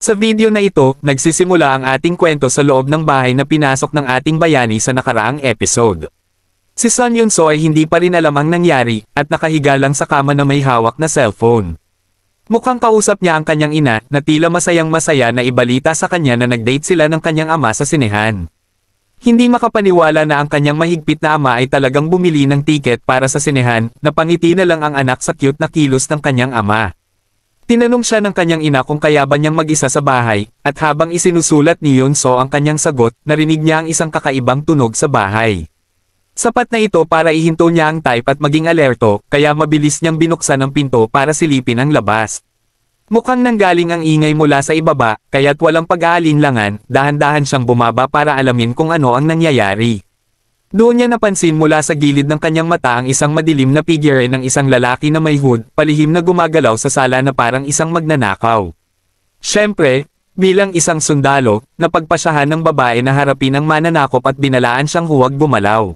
Sa video na ito, nagsisimula ang ating kwento sa loob ng bahay na pinasok ng ating bayani sa nakaraang episode. Si Sun Yun-so ay hindi pa rin alam ang nangyari, at nakahiga lang sa kama na may hawak na cellphone. Mukhang kausap niya ang kanyang ina, na tila masayang-masaya na ibalita sa kanya na nag-date sila ng kanyang ama sa sinehan. Hindi makapaniwala na ang kanyang mahigpit na ama ay talagang bumili ng tiket para sa sinehan, napangiti na lang ang anak sa cute na kilos ng kanyang ama. Tinanong siya ng kanyang ina kung kaya ba niyang mag-isa sa bahay, at habang isinusulat ni Yun-so ang kanyang sagot, narinig niya ang isang kakaibang tunog sa bahay. Sapat na ito para ihinto niya ang type at maging alerto, kaya mabilis niyang binuksan ang pinto para silipin ang labas. Mukhang nanggaling ang ingay mula sa ibaba, kaya't walang pag-aalinlangan, dahan-dahan siyang bumaba para alamin kung ano ang nangyayari. Doon niya napansin mula sa gilid ng kanyang mata ang isang madilim na figure ng isang lalaki na may hood, palihim na gumagalaw sa sala na parang isang magnanakaw. Siyempre, bilang isang sundalo, napagpasyahan ng babae na harapin ang mananakop at binalaan siyang huwag gumalaw.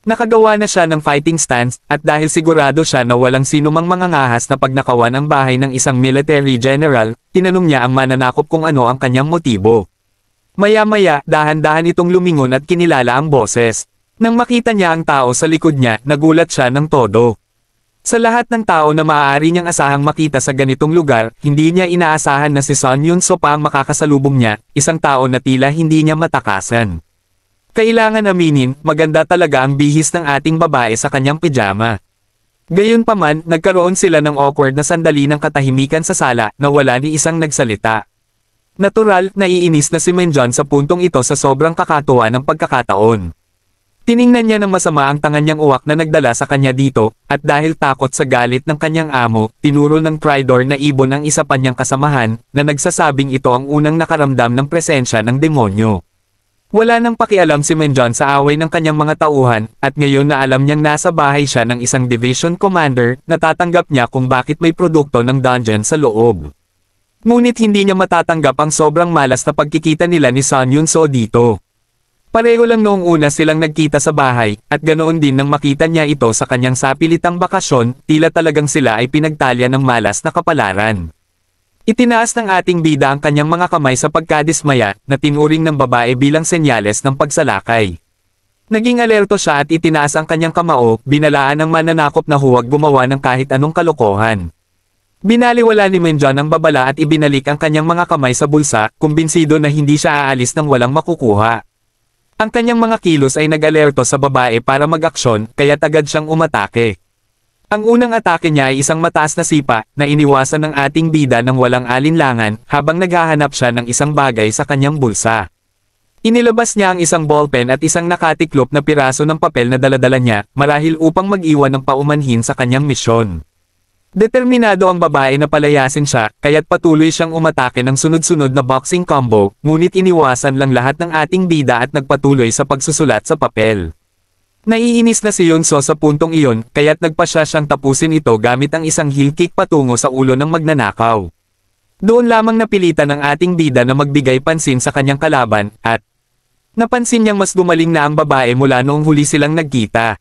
Nakagawa na siya ng fighting stance, at dahil sigurado siya na walang sinumang mangangahas na pagnakawan ang bahay ng isang military general, tinanong niya ang mananakop kung ano ang kanyang motibo. Maya-maya, dahan-dahan itong lumingon at kinilala ang boses. Nang makita niya ang tao sa likod niya, nagulat siya ng todo. Sa lahat ng tao na maaari niyang asahang makita sa ganitong lugar, hindi niya inaasahan na si Sun Yun-so pa ang makakasalubong niya, isang tao na tila hindi niya matakasan. Kailangan aminin, maganda talaga ang bihis ng ating babae sa kanyang pijama. Gayunpaman, nagkaroon sila ng awkward na sandali ng katahimikan sa sala, na wala ni isang nagsalita. Natural, naiinis na si Menjon sa puntong ito sa sobrang kakatuwa ng pagkakataon. Tiningnan niya ng masama ang tangan niyang uwak na nagdala sa kanya dito, at dahil takot sa galit ng kanyang amo, tinuro ng Tridor na ibon ang isa pa niyang kasamahan, na nagsasabing ito ang unang nakaramdam ng presensya ng demonyo. Wala nang pakialam si Menjon sa away ng kanyang mga tauhan, at ngayon na alam niyang nasa bahay siya ng isang division commander, natatanggap niya kung bakit may produkto ng dungeon sa loob. Ngunit hindi niya matatanggap ang sobrang malas na pagkikita nila ni Sun Yun-so dito. Pareho lang noong una silang nagkita sa bahay, at ganoon din nang makita niya ito sa kanyang sapilitang bakasyon, tila talagang sila ay pinagtalya ng malas na kapalaran. Itinaas ng ating bida ang kanyang mga kamay sa pagkadismaya, na tinuring ng babae bilang senyales ng pagsalakay. Naging alerto siya at itinaas ang kanyang kamao, binalaan ng mananakop na huwag gumawa ng kahit anong kalokohan. Binaliwala ni Menjon ang babala at ibinalik ang kanyang mga kamay sa bulsa, kumbinsido na hindi siya aalis nang walang makukuha. Ang kanyang mga kilos ay nag-alerto sa babae para mag-aksyon, kaya't agad siyang umatake. Ang unang atake niya ay isang mataas na sipa, na iniwasan ng ating bida ng walang alinlangan, habang naghahanap siya ng isang bagay sa kanyang bulsa. Inilabas niya ang isang ballpen at isang nakatiklop na piraso ng papel na daladala niya, marahil upang mag-iwan ng paumanhin sa kanyang misyon. Determinado ang babae na palayasin siya, kaya't patuloy siyang umatake ng sunod-sunod na boxing combo, ngunit iniwasan lang lahat ng ating bida at nagpatuloy sa pagsusulat sa papel. Naiinis na si Yun-so sa puntong iyon, kaya't nagpasya siyang tapusin ito gamit ang isang heel kick patungo sa ulo ng magnanakaw. Doon lamang napilitan ng ating bida na magbigay pansin sa kanyang kalaban, at napansin niyang mas gumaling na ang babae mula noong huli silang nagkita.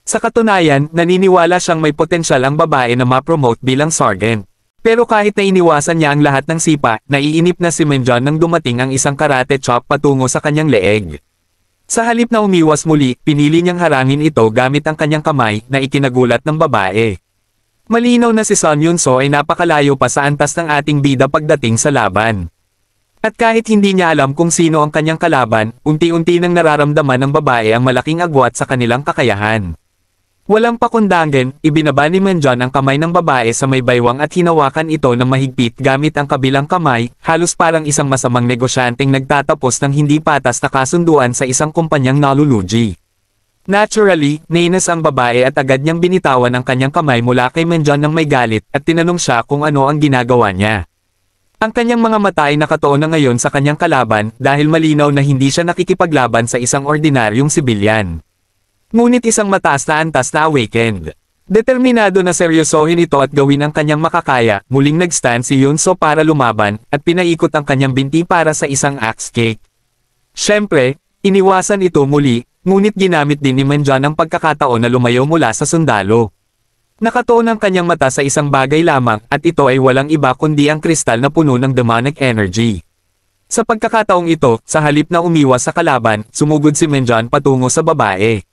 Sa katunayan, naniniwala siyang may potensyal ang babae na ma-promote bilang sergeant. Pero kahit na iniwasan niya ang lahat ng sipa, naiinip na si Menjon nang dumating ang isang karate chop patungo sa kanyang leeg. Sa halip na umiwas muli, pinili niyang harangin ito gamit ang kanyang kamay na ikinagulat ng babae. Malinaw na si Sun Yun-so ay napakalayo pa sa antas ng ating bida pagdating sa laban. At kahit hindi niya alam kung sino ang kanyang kalaban, unti-unti nang nararamdaman ng babae ang malaking agwat sa kanilang kakayahan. Walang pakundangan, ibinaba ni Menjon ang kamay ng babae sa may baywang at hinawakan ito ng mahigpit gamit ang kabilang kamay, halos parang isang masamang negosyanteng nagtatapos ng hindi patas na kasunduan sa isang kumpanyang nalulugi. Naturally, nainis ang babae at agad niyang binitawan ang kanyang kamay mula kay Menjon ng may galit at tinanong siya kung ano ang ginagawa niya. Ang kanyang mga mata ay nakatuon na ngayon sa kanyang kalaban dahil malinaw na hindi siya nakikipaglaban sa isang ordinaryong sibilyan. Ngunit isang mataas na antas na awakened. Determinado na seryosohin ito at gawin ang kanyang makakaya, muling nag-stand si Yun-so para lumaban, at pinaikot ang kanyang binti para sa isang axe kick. Siyempre, iniwasan ito muli, ngunit ginamit din ni Menjon ang pagkakataon na lumayo mula sa sundalo. Nakatuon ang kanyang mata sa isang bagay lamang at ito ay walang iba kundi ang kristal na puno ng demonic energy. Sa pagkakataong ito, sa halip na umiwas sa kalaban, sumugod si Menjan patungo sa babae.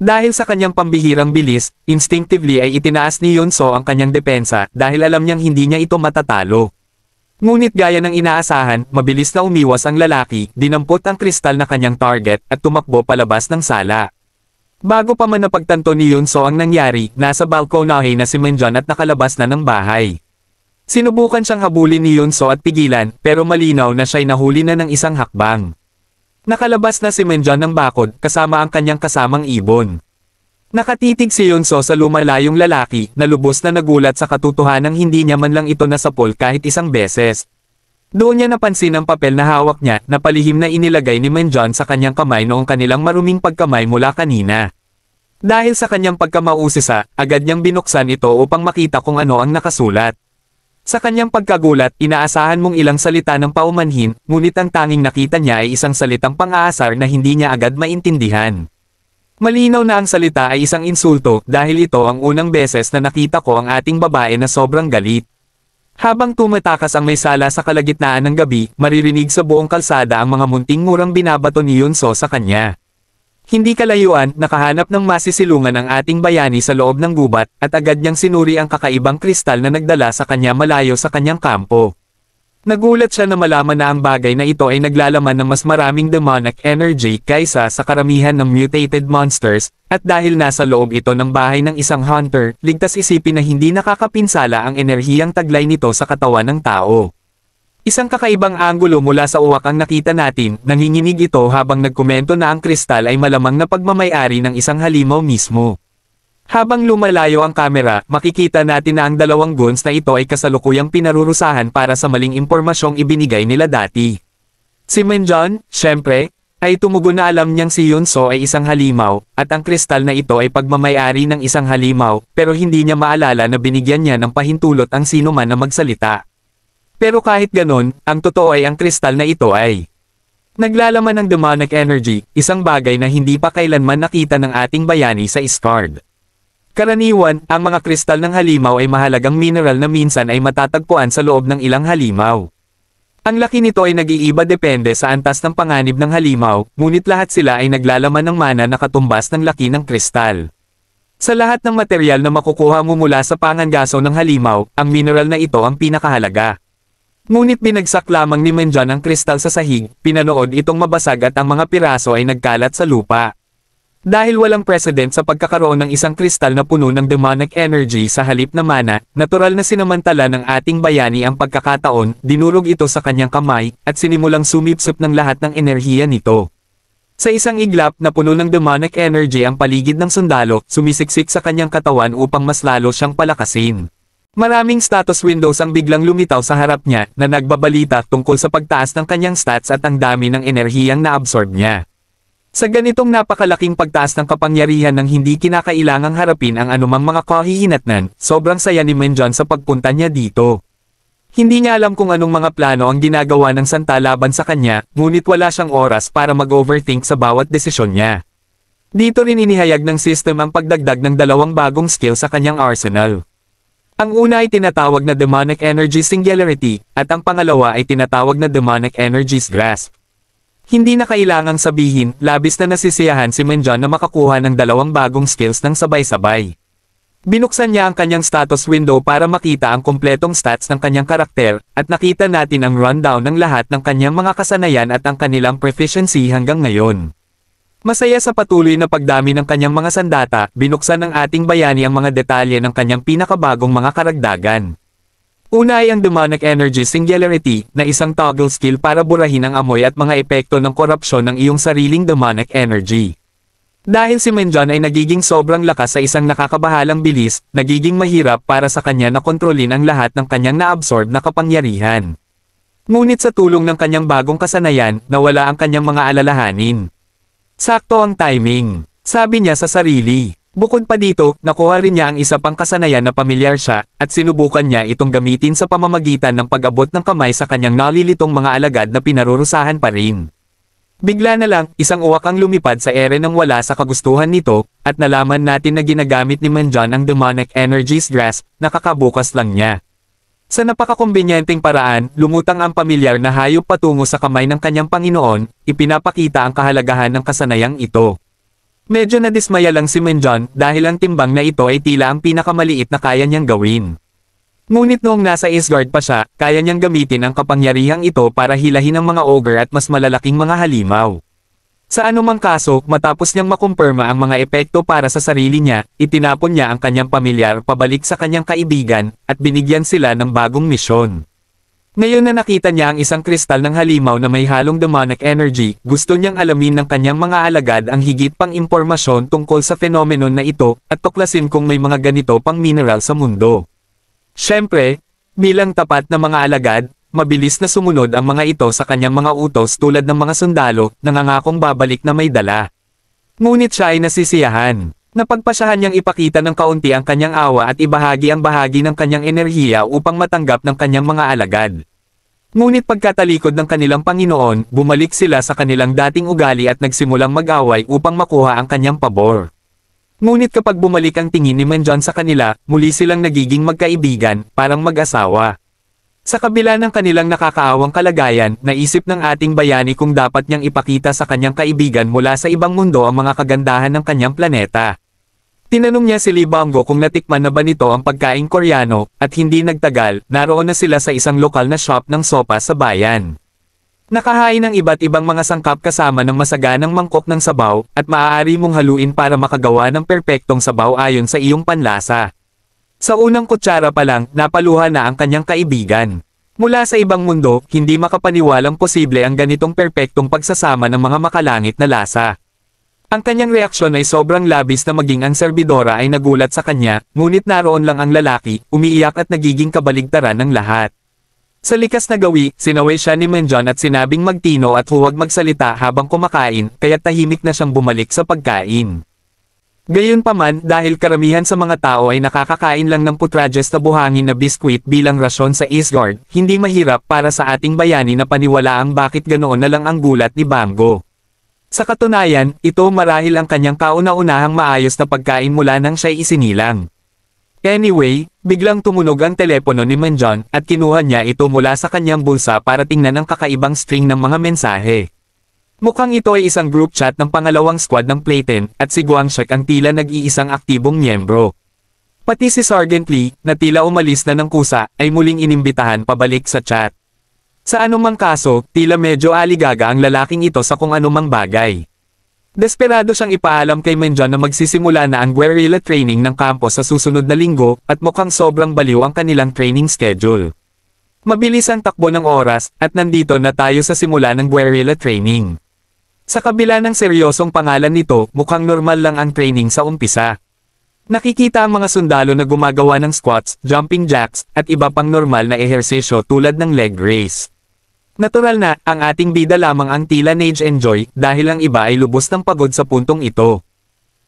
Dahil sa kanyang pambihirang bilis, instinctively ay itinaas ni Yunso ang kanyang depensa dahil alam niyang hindi niya ito matatalo. Ngunit gaya ng inaasahan, mabilis na umiwas ang lalaki, dinampot ang kristal na kanyang target at tumakbo palabas ng sala. Bago pa man napagtanto ni Yunso ang nangyari, nasa balkonahe na si Menjan at nakalabas na ng bahay. Sinubukan siyang habulin ni Yunso at pigilan, pero malinaw na siya'y nahuli na ng isang hakbang. Nakalabas na si Menjan ng bakod, kasama ang kanyang kasamang ibon. Nakatitig si Yunso sa lumalayong lalaki, na lubos na nagulat sa katotohanang hindi niya man lang ito nasapol kahit isang beses. Doon niya napansin ang papel na hawak niya, na palihim na inilagay ni Menjan sa kanyang kamay noong kanilang maruming pagkamay mula kanina. Dahil sa kanyang pagkamausisa, agad niyang binuksan ito upang makita kung ano ang nakasulat. Sa kanyang pagkagulat, inaasahan mong ilang salita ng paumanhin, ngunit ang tanging nakita niya ay isang salitang pang-aasar na hindi niya agad maintindihan. Malinaw na ang salita ay isang insulto dahil ito ang unang beses na nakita ko ang ating babae na sobrang galit. Habang tumatakas ang may sala sa kalagitnaan ng gabi, maririnig sa buong kalsada ang mga munting murang binabato ni Yunso sa kanya. Hindi kalayuan, nakahanap ng masisilungan ang ating bayani sa loob ng gubat, at agad niyang sinuri ang kakaibang kristal na nagdala sa kanya malayo sa kanyang kampo. Nagulat siya na malaman na ang bagay na ito ay naglalaman ng mas maraming demonic energy kaysa sa karamihan ng mutated monsters, at dahil nasa loob ito ng bahay ng isang hunter, ligtas isipin na hindi nakakapinsala ang enerhiyang taglay nito sa katawan ng tao. Isang kakaibang anggulo mula sa uwak ang nakita natin, nanginginig ito habang nagkomento na ang kristal ay malamang na pagmamay-ari ng isang halimaw mismo. Habang lumalayo ang kamera, makikita natin na ang dalawang goons na ito ay kasalukuyang pinarurusahan para sa maling impormasyong ibinigay nila dati. Si Menjan, syempre, ay tumugon na alam niyang si Yunso ay isang halimaw, at ang kristal na ito ay pagmamay-ari ng isang halimaw, pero hindi niya maalala na binigyan niya ng pahintulot ang sino man na magsalita. Pero kahit ganon, ang totoo ay ang kristal na ito ay naglalaman ng demonic energy, isang bagay na hindi pa kailanman nakita ng ating bayani sa Iscard. Karaniwan, ang mga kristal ng halimaw ay mahalagang mineral na minsan ay matatagpuan sa loob ng ilang halimaw. Ang laki nito ay nag-iiba depende sa antas ng panganib ng halimaw, ngunit lahat sila ay naglalaman ng mana na katumbas ng laki ng kristal. Sa lahat ng material na makukuha mo mula sa pangangaso ng halimaw, ang mineral na ito ang pinakahalaga. Ngunit binagsak lamang ni Menjan ang kristal sa sahig, pinanood itong mabasag at ang mga piraso ay nagkalat sa lupa. Dahil walang precedent sa pagkakaroon ng isang kristal na puno ng demonic energy sa halip na mana, natural na sinamantala ng ating bayani ang pagkakataon, dinurog ito sa kanyang kamay, at sinimulang sumipsip ng lahat ng enerhiya nito. Sa isang iglap na puno ng demonic energy ang paligid ng sundalo, sumisiksik sa kanyang katawan upang mas lalo siyang palakasin. Maraming status windows ang biglang lumitaw sa harap niya, na nagbabalita tungkol sa pagtaas ng kanyang stats at ang dami ng enerhiyang na-absorb niya. Sa ganitong napakalaking pagtaas ng kapangyarihan ng hindi kinakailangang harapin ang anumang mga kahihinatnan, sobrang saya ni Menjan sa pagpunta niya dito. Hindi niya alam kung anong mga plano ang ginagawa ng santa laban sa kanya, ngunit wala siyang oras para mag-overthink sa bawat desisyon niya. Dito rin inihayag ng system ang pagdagdag ng dalawang bagong skill sa kanyang arsenal. Ang una ay tinatawag na Demonic Energy Singularity, at ang pangalawa ay tinatawag na Demonic Energy's Grasp. Hindi na kailangang sabihin, labis na nasisiyahan si Menjan na makakuha ng dalawang bagong skills ng sabay-sabay. Binuksan niya ang kanyang status window para makita ang kompletong stats ng kanyang karakter, at nakita natin ang rundown ng lahat ng kanyang mga kasanayan at ang kanilang proficiency hanggang ngayon. Masaya sa patuloy na pagdami ng kanyang mga sandata, binuksan ng ating bayani ang mga detalye ng kanyang pinakabagong mga karagdagan. Una ay ang Demonic Energy Singularity, na isang toggle skill para burahin ang amoy at mga epekto ng korupsyon ng iyong sariling demonic energy. Dahil si Menjan ay nagiging sobrang lakas sa isang nakakabahalang bilis, nagiging mahirap para sa kanya na kontrolin ang lahat ng kanyang na-absorb na kapangyarihan. Ngunit sa tulong ng kanyang bagong kasanayan, nawala ang kanyang mga alalahanin. Sakto ang timing, sabi niya sa sarili. Bukod pa dito, nakuha rin niya ang isa pang kasanayan na pamilyar siya, at sinubukan niya itong gamitin sa pamamagitan ng pag-abot ng kamay sa kanyang nalilitong mga alagad na pinarurusahan pa rin. Bigla na lang, isang uwak ang lumipad sa ere nang wala sa kagustuhan nito, at nalaman natin na ginagamit ni Manjan ang Demonic Energies Grasp, nakakabukas lang niya. Sa napakakumbinyenteng paraan, lumutang ang pamilyar na hayop patungo sa kamay ng kanyang Panginoon, ipinapakita ang kahalagahan ng kasanayang ito. Medyo nadismaya lang si Manjan dahil ang timbang na ito ay tila ang pinakamaliit na kaya niyang gawin. Ngunit noong nasa Isgard pa siya, kaya niyang gamitin ang kapangyarihang ito para hilahin ang mga ogre at mas malalaking mga halimaw. Sa anumang kaso, matapos niyang makumpirma ang mga epekto para sa sarili niya, itinapon niya ang kanyang pamilyar pabalik sa kanyang kaibigan, at binigyan sila ng bagong misyon. Ngayon na nakita niya ang isang kristal ng halimaw na may halong demonic energy, gusto niyang alamin ng kanyang mga alagad ang higit pang impormasyon tungkol sa phenomenon na ito, at tuklasin kung may mga ganito pang mineral sa mundo. Siyempre, bilang tapat na mga alagad, mabilis na sumunod ang mga ito sa kanyang mga utos tulad ng mga sundalo, nangangakong babalik na may dala. Ngunit siya ay nasisiyahan. Napagpasyahan niyang ipakita ng kaunti ang kanyang awa at ibahagi ang bahagi ng kanyang enerhiya upang matanggap ng kanyang mga alagad. Ngunit pagkatalikod ng kanilang Panginoon, bumalik sila sa kanilang dating ugali at nagsimulang mag-away upang makuha ang kanyang pabor. Ngunit kapag bumalik ang tingin ni Manjan sa kanila, muli silang nagiging magkaibigan, parang mag-asawa. Sa kabila ng kanilang nakakaawang kalagayan, naisip ng ating bayani kung dapat niyang ipakita sa kanyang kaibigan mula sa ibang mundo ang mga kagandahan ng kanyang planeta. Tinanong niya si Libango kung natikman na ba nito ang pagkaing Koreano, at hindi nagtagal, naroon na sila sa isang lokal na shop ng sopa sa bayan. Nakahain ng iba't ibang mga sangkap kasama ng masaganang mangkok ng sabaw, at maaari mong haluin para makagawa ng perpektong sabaw ayon sa iyong panlasa. Sa unang kutsara pa lang, napaluha na ang kanyang kaibigan. Mula sa ibang mundo, hindi makapaniwalang posible ang ganitong perpektong pagsasama ng mga makalangit na lasa. Ang kanyang reaksyon ay sobrang labis na maging ang serbidora ay nagulat sa kanya, ngunit naroon lang ang lalaki, umiiyak at nagiging kabaligtaran ng lahat. Sa likas na gawi, sinaway siya ni Manjan at sinabing magtino at huwag magsalita habang kumakain, kaya tahimik na siyang bumalik sa pagkain. Gayunpaman, dahil karamihan sa mga tao ay nakakakain lang ng putradyes na buhangin na biskwit bilang rasyon sa Isgard, hindi mahirap para sa ating bayani na paniwalaang bakit ganoon na lang ang gulat ni Bango. Sa katunayan, ito marahil ang kanyang kauna-unahang maayos na pagkain mula nang siya'y isinilang. Anyway, biglang tumunog ang telepono ni Manjan, at kinuha niya ito mula sa kanyang bulsa para tingnan ang kakaibang string ng mga mensahe. Mukhang ito ay isang group chat ng pangalawang squad ng Playten, at si Guangshek ang tila nag-iisang aktibong miyembro. Pati si Sergeant Lee, na tila umalis na ng kusa, ay muling inimbitahan pabalik sa chat. Sa anumang kaso, tila medyo aligaga ang lalaking ito sa kung anumang bagay. Desperado siyang ipaalam kay Manjan na magsisimula na ang guerrilla training ng kampo sa susunod na linggo, at mukhang sobrang baliw ang kanilang training schedule. Mabilis ang takbo ng oras, at nandito na tayo sa simula ng guerrilla training. Sa kabila ng seryosong pangalan nito, mukhang normal lang ang training sa umpisa. Nakikita ang mga sundalo na gumagawa ng squats, jumping jacks, at iba pang normal na ehersisyo tulad ng leg raise. Natural na, ang ating bida lamang ang tila nage-enjoy, dahil ang iba ay lubos ng pagod sa puntong ito.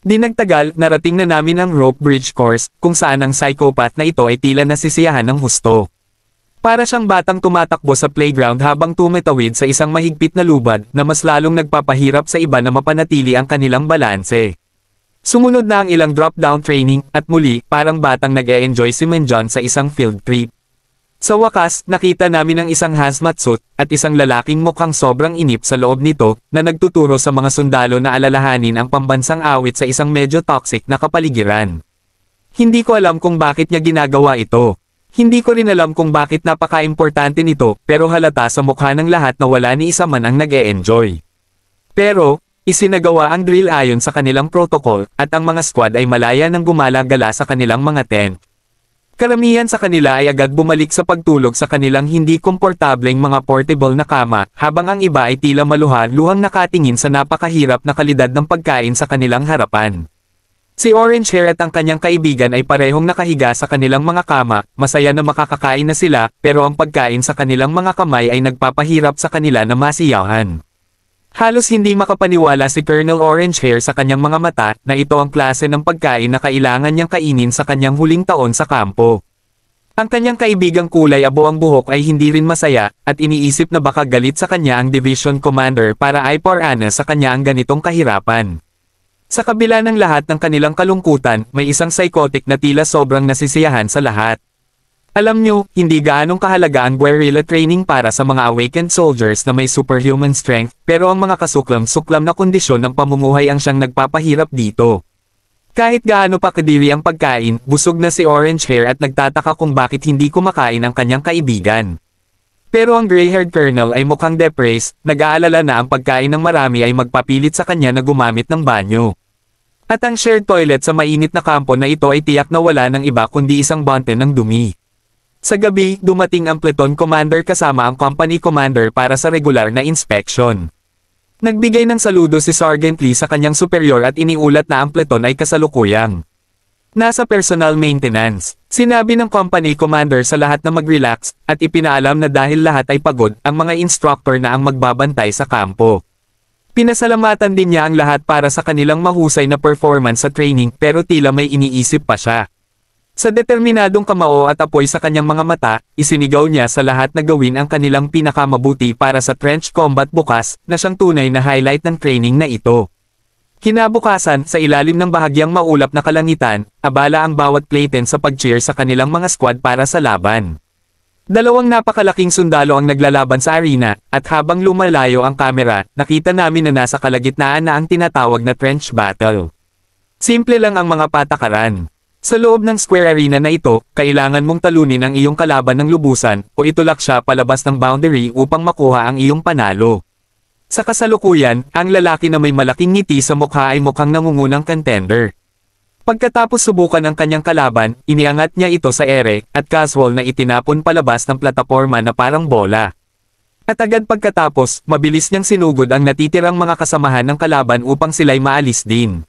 Di nagtagal, narating na namin ang rope bridge course, kung saan ang psychopath na ito ay tila nasisiyahan ng husto. Para siyang batang tumatakbo sa playground habang tumitawid sa isang mahigpit na lubad na mas lalong nagpapahirap sa iba na mapanatili ang kanilang balanse. Sumunod na ang ilang drop-down training, at muli, parang batang nag-e-enjoy si Manjan sa isang field trip. Sa wakas, nakita namin ang isang hazmat suit, at isang lalaking mukhang sobrang inip sa loob nito, na nagtuturo sa mga sundalo na alalahanin ang pambansang awit sa isang medyo toxic na kapaligiran. Hindi ko alam kung bakit niya ginagawa ito. Hindi ko rin alam kung bakit napaka-importante nito, pero halata sa mukha ng lahat na wala ni isa man ang nag-e-enjoy. Pero, isinagawa ang drill ayon sa kanilang protocol, at ang mga squad ay malaya nang gumala-gala sa kanilang mga tent. Karamihan sa kanila ay agad bumalik sa pagtulog sa kanilang hindi komportableng mga portable na kama, habang ang iba ay tila maluha-luhang nakatingin sa napakahirap na kalidad ng pagkain sa kanilang harapan. Si Orange Hair at ang kanyang kaibigan ay parehong nakahiga sa kanilang mga kama, masaya na makakakain na sila, pero ang pagkain sa kanilang mga kamay ay nagpapahirap sa kanila na masiyahan. Halos hindi makapaniwala si Colonel Orange Hair sa kanyang mga mata, na ito ang klase ng pagkain na kailangan niyang kainin sa kanyang huling taon sa kampo. Ang kanyang kaibigang kulay abo ang buhok ay hindi rin masaya, at iniisip na baka galit sa kanya ang Division Commander para ay porana sa kanya ang ganitong kahirapan. Sa kabila ng lahat ng kanilang kalungkutan, may isang psychotic na tila sobrang nasisiyahan sa lahat. Alam nyo, hindi gaanong kahalaga ang guerrilla training para sa mga awakened soldiers na may superhuman strength, pero ang mga kasuklam-suklam na kondisyon ng pamumuhay ang siyang nagpapahirap dito. Kahit gaano pa kadiri ang pagkain, busog na si Orange Hair at nagtataka kung bakit hindi kumakain ang kanyang kaibigan. Pero ang gray-haired colonel ay mukhang depressed, nag-aalala na ang pagkain ng marami ay magpapilit sa kanya na gumamit ng banyo. At ang shared toilet sa mainit na kampo na ito ay tiyak na wala ng iba kundi isang bunten ng dumi. Sa gabi, dumating ang platoon commander kasama ang company commander para sa regular na inspection. Nagbigay ng saludo si Sergeant Lee sa kanyang superior at iniulat na ang platoon ay kasalukuyang nasa personal maintenance. Sinabi ng company commander sa lahat na mag-relax, at ipinaalam na dahil lahat ay pagod, ang mga instructor na ang magbabantay sa kampo. Pinasalamatan din niya ang lahat para sa kanilang mahusay na performance sa training pero tila may iniisip pa siya. Sa determinadong kamao at apoy sa kanyang mga mata, isinigaw niya sa lahat na gawin ang kanilang pinakamabuti para sa trench combat bukas, na siyang tunay na highlight ng training na ito. Kinabukasan, sa ilalim ng bahagyang maulap na kalangitan, abala ang bawat platoon sa pag-cheer sa kanilang mga squad para sa laban. Dalawang napakalaking sundalo ang naglalaban sa arena, at habang lumalayo ang kamera, nakita namin na nasa kalagitnaan na ang tinatawag na trench battle. Simple lang ang mga patakaran. Sa loob ng square arena na ito, kailangan mong talunin ang iyong kalaban ng lubusan, o itulak siya palabas ng boundary upang makuha ang iyong panalo. Sa kasalukuyan, ang lalaki na may malaking ngiti sa mukha ay mukhang nangungunang contender. Pagkatapos subukan ang kanyang kalaban, iniangat niya ito sa ere, at casual na itinapon palabas ng plataporma na parang bola. At agad pagkatapos, mabilis niyang sinugod ang natitirang mga kasamahan ng kalaban upang sila'y maalis din.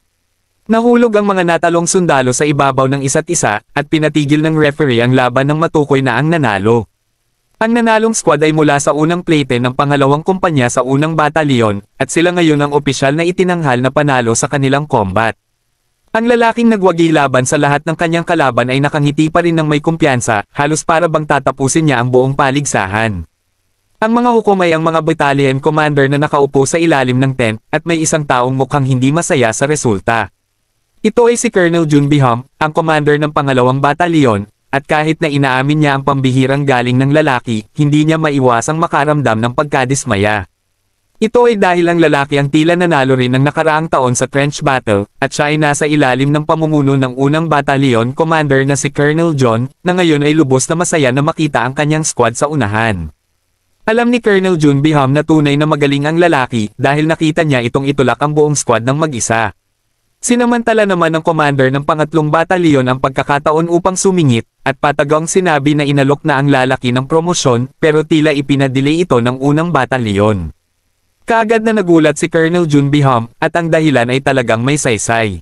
Nahulog ang mga natalong sundalo sa ibabaw ng isa't isa, at pinatigil ng referee ang laban ng matukoy na ang nanalo. Ang nanalong squad ay mula sa unang platoon ng pangalawang kumpanya sa unang batalyon, at sila ngayon ang opisyal na itinanghal na panalo sa kanilang combat. Ang lalaking nagwagi laban sa lahat ng kanyang kalaban ay nakangiti pa rin ng may kumpiyansa, halos para bang tatapusin niya ang buong paligsahan. Ang mga hukom ay ang mga battalion commander na nakaupo sa ilalim ng tent, at may isang taong mukhang hindi masaya sa resulta. Ito ay si Colonel Jun Biham, ang commander ng pangalawang batalyon, at kahit na inaamin niya ang pambihirang galing ng lalaki, hindi niya maiwasang makaramdam ng pagkadismaya. Ito ay dahil ang lalaki ang tila nanalo rin ng nakaraang taon sa trench battle, at siya ay nasa ilalim ng pamumuno ng unang batalyon commander na si Colonel John, na ngayon ay lubos na masaya na makita ang kanyang squad sa unahan. Alam ni Colonel Jun Biham na tunay na magaling ang lalaki dahil nakita niya itong itulak ang buong squad ng mag-isa. Sinamantala naman ng commander ng pangatlong batalyon ang pagkakataon upang sumingit, at patagang sinabi na inalok na ang lalaki ng promosyon, pero tila ipinadelay ito ng unang batalyon. Kaagad na nagulat si Colonel Jun Biham, at ang dahilan ay talagang may saysay.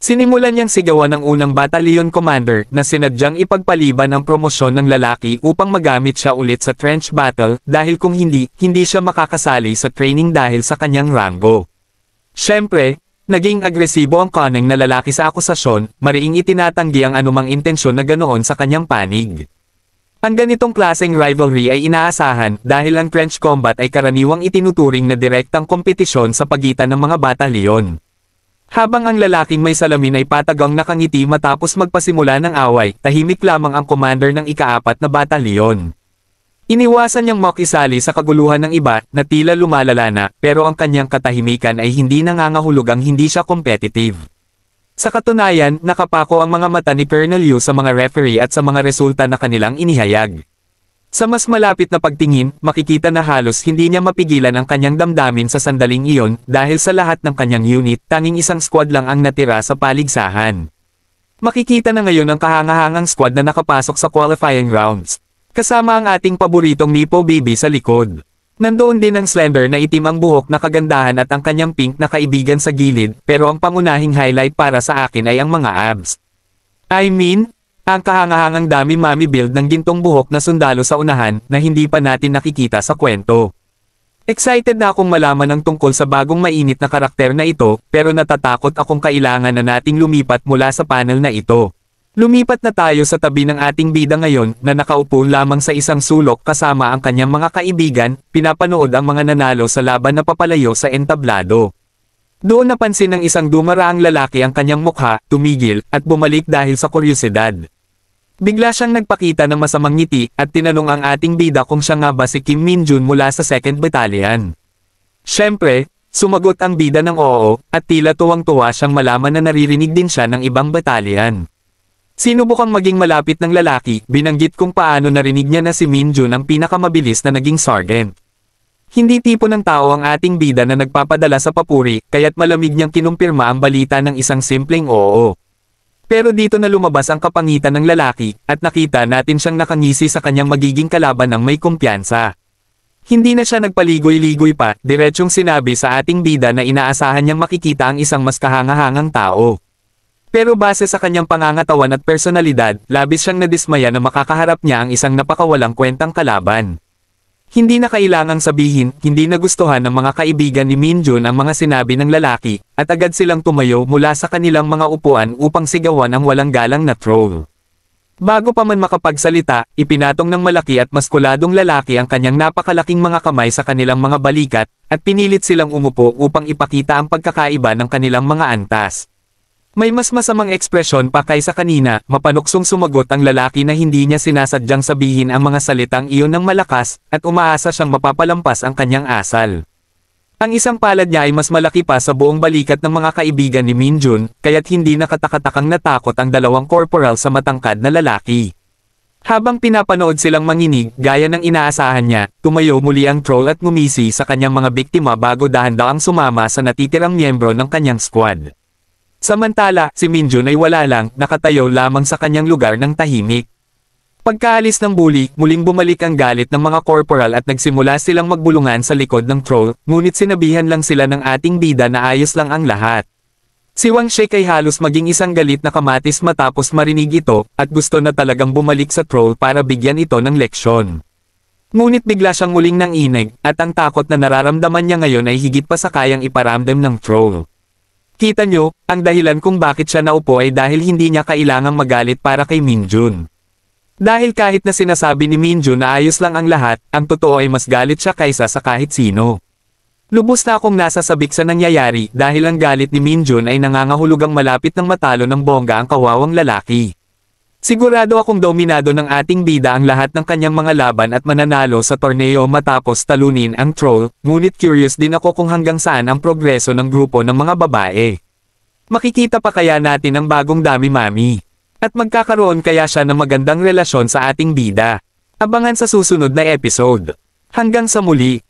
Sinimulan niyang sigawan ng unang batalyon commander na sinadyang ipagpaliban ang promosyon ng lalaki upang magamit siya ulit sa trench battle dahil kung hindi siya makakasali sa training dahil sa kanyang rango. Siyempre, naging agresibo ang cunning na lalaki sa akusasyon, mariing itinatanggi ang anumang intensyon na ganoon sa kanyang panig. Ang ganitong klaseng rivalry ay inaasahan dahil ang trench combat ay karaniwang itinuturing na direktang kompetisyon sa pagitan ng mga batalyon. Habang ang lalaking may salamin ay patagang nakangiti matapos magpasimula ng away, tahimik lamang ang commander ng ika-4 na batalyon. Iniwasan niyang makisali sa kaguluhan ng iba na tila lumalala na, pero ang kanyang katahimikan ay hindi nangangahulugang hindi siya competitive. Sa katunayan, nakapako ang mga mata ni Colonel Yu sa mga referee at sa mga resulta na kanilang inihayag. Sa mas malapit na pagtingin, makikita na halos hindi niya mapigilan ang kanyang damdamin sa sandaling iyon dahil sa lahat ng kanyang unit, tanging isang squad lang ang natira sa paligsahan. Makikita na ngayon ang kahangahangang squad na nakapasok sa qualifying rounds. Kasama ang ating paboritong Nepo Baby sa likod. Nandoon din ang slender na itim ang buhok na kagandahan at ang kanyang pink na kaibigan sa gilid, pero ang pangunahing highlight para sa akin ay ang mga abs. I mean, ang kahangahangang dami mami build ng gintong buhok na sundalo sa unahan na hindi pa natin nakikita sa kwento. Excited na akong malaman ang tungkol sa bagong mainit na karakter na ito, pero natatakot akong kailangan na nating lumipat mula sa panel na ito. Lumipat na tayo sa tabi ng ating bida ngayon na nakaupo lamang sa isang sulok kasama ang kanyang mga kaibigan, pinapanood ang mga nanalo sa laban na papalayo sa entablado. Doon napansin ng isang dumaraang lalaki ang kanyang mukha, tumigil, at bumalik dahil sa kuryosidad. Bigla siyang nagpakita ng masamang ngiti at tinanong ang ating bida kung siya nga ba si Kim Min-jun mula sa 2nd Battalion. Siyempre, sumagot ang bida ng oo, at tila tuwang-tuwa siyang malaman na naririnig din siya ng ibang batalyon. Sinubukang maging malapit ng lalaki, binanggit kung paano narinig niya na si Min-jun ang pinakamabilis na naging sergeant. Hindi tipo ng tao ang ating bida na nagpapadala sa papuri, kaya't malamig niyang kinumpirma ang balita ng isang simpleng oo. Pero dito na lumabas ang kapangitan ng lalaki, at nakita natin siyang nakangisi sa kanyang magiging kalaban ng may kumpiyansa. Hindi na siya nagpaligoy-ligoy pa, diretsyong sinabi sa ating bida na inaasahan niyang makikita ang isang mas kahangahangang tao. Pero base sa kanyang pangangatawan at personalidad, labis siyang nadismaya na makakaharap niya ang isang napakawalang kwentang kalaban. Hindi na kailangang sabihin, hindi nagustuhan ng mga kaibigan ni Min-jun ang mga sinabi ng lalaki, at agad silang tumayo mula sa kanilang mga upuan upang sigawan ang walang galang na troll. Bago pa man makapagsalita, ipinatong ng malaki at maskuladong lalaki ang kanyang napakalaking mga kamay sa kanilang mga balikat, at pinilit silang umupo upang ipakita ang pagkakaiba ng kanilang mga antas. May mas masamang ekspresyon pa kaysa kanina, mapanuksong sumagot ang lalaki na hindi niya sinasadyang sabihin ang mga salitang iyon ng malakas, at umaasa siyang mapapalampas ang kanyang asal. Ang isang palad niya ay mas malaki pa sa buong balikat ng mga kaibigan ni Min-jun, kaya't hindi nakatakatakang natakot ang dalawang corporal sa matangkad na lalaki. Habang pinapanood silang manginig, gaya ng inaasahan niya, tumayo muli ang troll at ngumisi sa kanyang mga biktima bago dahan-daang sumama sa natitirang miyembro ng kanyang squad. Samantala, si Min-jun ay wala lang, nakatayo lamang sa kanyang lugar ng tahimik. Pagkaalis ng bully, muling bumalik ang galit ng mga corporal at nagsimula silang magbulungan sa likod ng troll, ngunit sinabihan lang sila ng ating bida na ayos lang ang lahat. Si Wang Shek ay halos maging isang galit na kamatis matapos marinig ito, at gusto na talagang bumalik sa troll para bigyan ito ng leksyon. Ngunit bigla siyang muling nanginig, at ang takot na nararamdaman niya ngayon ay higit pa sa kayang iparamdam ng troll. Kita nyo, ang dahilan kung bakit siya naupo ay dahil hindi niya kailangang magalit para kay Min-jun. Dahil kahit na sinasabi ni Min-jun na ayos lang ang lahat, ang totoo ay mas galit siya kaysa sa kahit sino. Lubos na akong nasasabik sa nangyayari dahil ang galit ni Min-jun ay nangangahulugang malapit ng matalo ng bongga ang kawawang lalaki. Sigurado akong dominado ng ating bida ang lahat ng kanyang mga laban at mananalo sa torneo matapos talunin ang troll, ngunit curious din ako kung hanggang saan ang progreso ng grupo ng mga babae. Makikita pa kaya natin ang bagong dami-mami? At magkakaroon kaya siya ng magandang relasyon sa ating bida? Abangan sa susunod na episode. Hanggang sa muli!